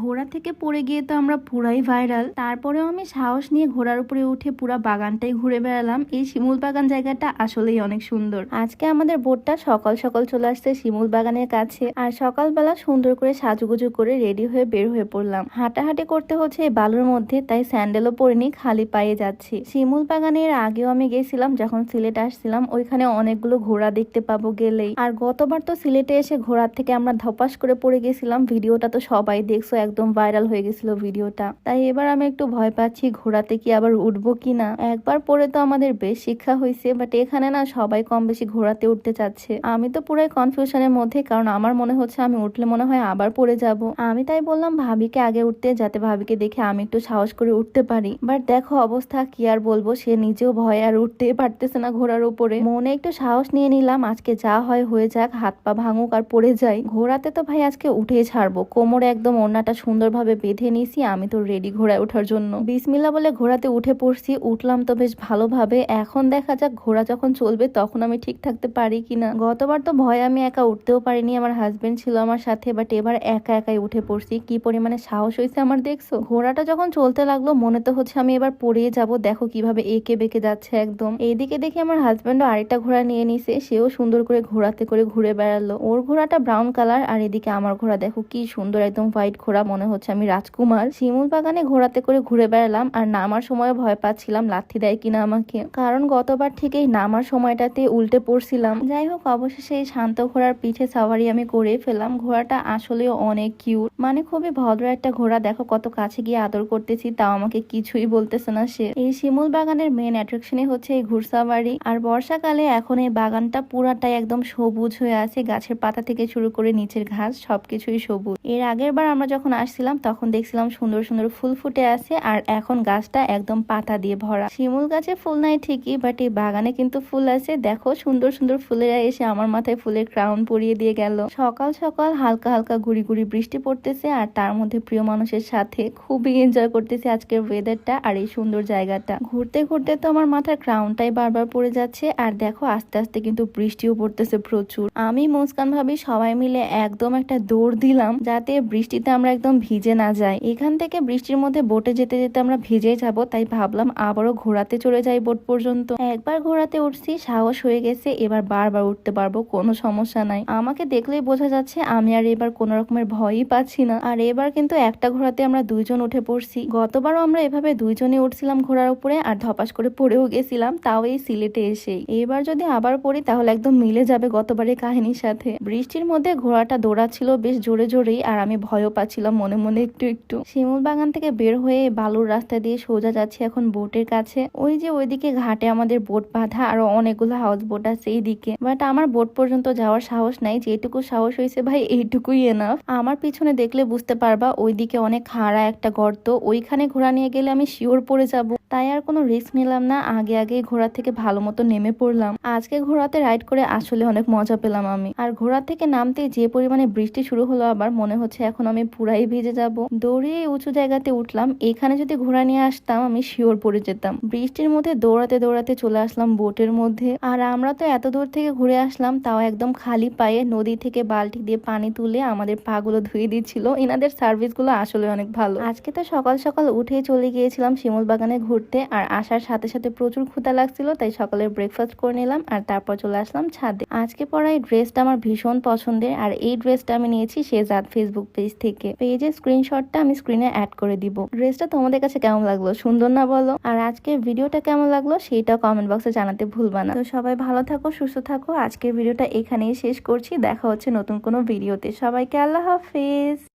ঘোড়া থেকে পড়ে গিয়ে তো আমরা পুরাই ভাইরাল। তারপরেও আমি সাহস নিয়ে ঘোড়ার উপরে উঠে পুরা বাগানটাই ঘুরে বেড়ালাম। এই শিমুল বাগান জায়গাটা আসলেই অনেক সুন্দর। আজকে আমাদের বোটটা সকাল সকাল চলে আসছে শিমুল বাগানের কাছে, আর সকালবেলা সুন্দর করে সাজুগুজু করে রেডি হয়ে বের হয়ে পড়লাম। হাঁটাহাঁটি করতে হচ্ছে এই বালুর মধ্যে, তাই স্যান্ডেলও পরিনি, খালি পায়ে যাচ্ছি। শিমুল বাগানের আগেও আমি গেছিলাম যখন সিলেট আসছিলাম, ওইখানে অনেকগুলো ঘোড়া দেখতে পাবো গেলেই। আর গতবার তো সিলেটে এসে ঘোড়ার থেকে আমরা ধপাস করে পড়ে গেছিলাম, ভিডিওটা তো সবাই দেখছো, একদম ভাইরাল হয়ে গেছিল ভিডিওটা। তাই এবার আমি একটু ভয় পাচ্ছি ঘোড়াতে কি আবার উঠবো কিনা। একবার পরে তো আমাদের বেশ শিক্ষা হয়েছে, বাট এখানে না সবাই কম বেশি ঘোড়াতে উঠতে চাচ্ছে। আমি তো পুরাই কনফিউশনের মধ্যে, কারণ আমার মনে হচ্ছে আমি উঠলে মনে হয় আবার পড়ে যাব। আমি তাই বললাম ভাবিকে আগে উঠতে, যাতে ভাবিকে দেখে আমি একটু সাহস করে উঠতে পারি। বাট দেখো অবস্থা, কি আর বলবো, সে নিজেও ভয় আর উঠতে পারতেছে না ঘোড়ার উপরে। মনে একটু সাহস নিয়ে নিলাম, আজকে যা হয় হয়ে যাক, হাত পা ভাঙুক আর পড়ে যাই। ঘোড়াতে তো ভাই আজকে উঠেই ছাড়বো। কোমরে একদম ওড়নাটা সুন্দরভাবে বেঁধে নিয়েছি, আমি তো রেডি ঘোড়ায় ওঠার জন্য। বিসমিল্লাহ বলে ঘোড়াতে উঠে পড়ছি, উঠলাম তো বেশ ভালোভাবে। এখন দেখা যাক ঘোড়া যখন চলবে তখন আমি ঠিক থাকতে পারি কিনা। গতবার তো ভয় আমি একা উঠতেও পারিনি, আমার হাজবেন্ড ছিল আমার সাথে, বাট এবার একা একাই উঠে পড়ছি। কি পরিমাণে সাহস হয়েছে আমার দেখছো। ঘোড়াটা যখন চলতে লাগলো মনে তো হচ্ছে আমি এবার পড়িয়ে যাব। দেখো কিভাবে এঁকে বেঁকে যাচ্ছে একদম। এইদিকে দেখি আমার হাজবেন্ডও আরেকটা ঘোড়া নিয়ে নিছে, সেও সুন্দর করে ঘোড়াতে করে ঘুরে বেড়ালো। ওর ঘোড়াটা ব্রাউন কালার, আর এদিকে আমার ঘোড়া দেখো কি সুন্দর, একদম হোয়াইট ঘোড়া, মনে হচ্ছে আমি রাজকুমার। শিমুল বাগানে ঘোড়াতে করে ঘুরে বেড়ালাম, আর নামার সময় ভয় পাচ্ছিলাম লাথি দেয় কিনা আমাকে, কারণ গতবার থেকেই নামার সময়টাতে উল্টে পড়ছিলাম। যাই হোক অবশেষে এই শান্ত ঘোড়ার পিঠে সাওয়ারি আমি করে ফেলাম। ঘোড়াটা আসলে অনেক কিউট, মানে খুবই ভদ্র একটা ঘোড়া। দেখো কত কাছে গিয়ে আদর করতেছি, তাও আমাকে কিছুই বলতেছে না সে। এই শিমুল বাগানের মেন অ্যাট্রাকশনই হচ্ছে এই ঘুরসাওয়ারি। আর বর্ষাকালে এখন এই বাগানটা পুরাটাই একদম সবুজ হয়ে আছে, গাছের পাতা থেকে শুরু করে নিচের ঘাস সবকিছুই সবুজ। এর আগের বার আমরা যখন আসছিলাম তখন দেখছিলাম সুন্দর সুন্দর ফুল ফুটে আছে, আর এখন গাছটা একদম পাতা দিয়ে ভরা। শিমুল গাছে ফুল নাই ঠিকই, বাট এই বাগানে কিন্তু ফুল আছে। দেখো সুন্দর সুন্দর ফুলেরা এসে আমার মাথায় ফুলের ক্রাউন পরিয়ে দিয়ে গেল। সকাল সকাল হালকা হালকা গুড়ি গুড়ি বৃষ্টি পড়তেছে, আর তার মধ্যে প্রিয় মানুষের সাথে খুবই এনজয় করতেছি আজকের ওয়েদারটা আর এই সুন্দর জায়গাটা। ঘুরতে ঘুরতে তো আমার মাথার ক্রাউনটাই বারবার পড়ে যাচ্ছে, আর দেখো আস্তে আস্তে কিন্তু বৃষ্টিও পড়তেছে প্রচুর। আমি মুস্কান ভাবি সবাই মিলে একদম একটা দৌড় দিলাম, যাতে বৃষ্টিতে আমরা একদম ভিজে না যাই। এখান থেকে বৃষ্টির মধ্যে বোটে যেতে যেতে আমরা ভিজে যাব, তাই ভাবলাম আবারও ঘোড়াতে চলে যাই বোট পর্যন্ত। একবার ঘোড়াতে উঠছি, সাহস হয়ে গেছে, এবার বারবার উঠতে পারবো, কোনো সমস্যা নাই। আমাকে দেখলেই বোঝা যাচ্ছে আমি আর এবার কোন রকমের ভয়ই পাচ্ছি না। আর এবার কিন্তু একটা ঘোড়াতে আমরা দুইজন উঠে পড়ছি। গতবারও আমরা এভাবে দুইজনই উঠছিলাম ঘোড়ার উপরে, আর ধপাস করে পড়েও গেছিলাম, তাও এই সিলেটে এসেই। এবার যদি আবার পড়ি তাহলে একদম মিলে যাবে গতবারের কাহিনীর সাথে। বৃষ্টির মধ্যে ঘোড়াটা দৌড়াচ্ছিল বেশ জোরে জোরেই, আর আমি ভয়ও পাচ্ছিলাম মনে মনে একটু একটু। শিমুল বাগান থেকে বের হয়ে বালুর রাস্তা দিয়ে সোজা যাচ্ছি এখন বোটের কাছে। ওই যে ওইদিকে ঘাটে আমাদের বোট বাঁধা, আরো অনেকগুলো হাউস বোট আছে এইদিকে, বাট আমার বোট পর্যন্ত যাওয়ার সাহস নাই। যেটুকু সাহস হয়েছে ভাই এইটুকুই এনাফ। আমার পিছনে দেখলে বুঝতে পারবা ওইদিকে অনেক খাড়া একটা গর্ত, ওইখানে ঘোড়া নিয়ে গেলে আমি শিওর পড়ে যাব, তাই আর কোনো রিস্ক নিলাম না। আগে আগে ঘোড়া থেকে ভালো মতো নেমে পড়লাম। আজকে ঘোড়াতে রাইড করে আসলে অনেক মজা পেলাম আমি। আর ঘোড়া থেকে নামতে যে পরিমাণে বৃষ্টি শুরু হলো, আবার মনে হচ্ছে এখন আমি পুরাই ভিজে যাব। দৌড়িয়ে উঁচু জায়গাতে উঠলাম, এখানে যদি ঘোড়া নিয়ে আসতাম আমি শিওর পড়ে যেতাম। বৃষ্টির মধ্যে দৌড়াতে দৌড়াতে চলে আসলাম বোটের মধ্যে। আর আমরা তো এত দূর থেকে ঘুরে আসলাম, তাও একদম খালি পায়ে। নদী থেকে বালতি দিয়ে পানি তুলে আমাদের পা গুলো ধুয়ে দিচ্ছিল। এনাদের সার্ভিস গুলো আসলে অনেক ভালো। আজকে তো সকাল সকাল উঠে চলে গিয়েছিলাম শিমুল বাগানে ঘুরতে, আর আসার সাথে সাথে প্রচুর ক্ষুধা লাগছিল, তাই সকালের ব্রেকফাস্ট করে নিলাম, আর তারপর চলে আসলাম ছাদে। আজকে পরা এই ড্রেসটা আমার ভীষণ পছন্দের, আর এই ড্রেসটা আমি নিয়েছি শেজাদ ফেসবুক পেজ থেকে। পেজের স্ক্রিনশটটা আমি স্ক্রিনে অ্যাড করে দিব। ড্রেসটা তোমাদের কাছে কেমন লাগলো, সুন্দর না বলো? আর আজকের ভিডিওটা কেমন লাগলো সেটা কমেন্ট বক্সে জানাতে ভুলবা না। তো সবাই ভালো থাকো, সুস্থ থাকো। আজকের ভিডিওটা এখানেই শেষ করছি, দেখা হচ্ছে নতুন কোনো ভিডিওতে। সবাইকে আল্লাহ হাফেজ।